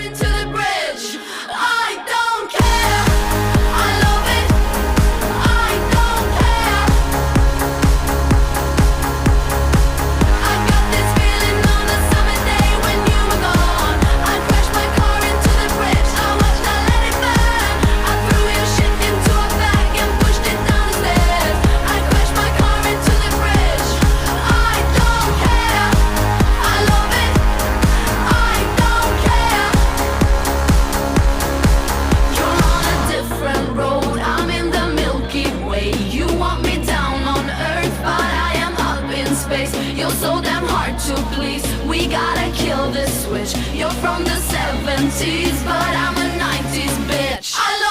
into the bridge. I don't care. I love it. I don't care. I got this feeling on a summer day when you were gone. I crashed my car into the bridge. I watched, I let it burn. I threw your shit into a bag and pushed it down the stairs. I crashed my car into the bridge. I don't care. I love it. I don't care. You're on a different road. I'm in the Milky Way. You want me down on Earth, but I am up in space. You're so damn hard to please. We gotta kill this switch. You're from the 70s, but I'm a 90s bitch. I love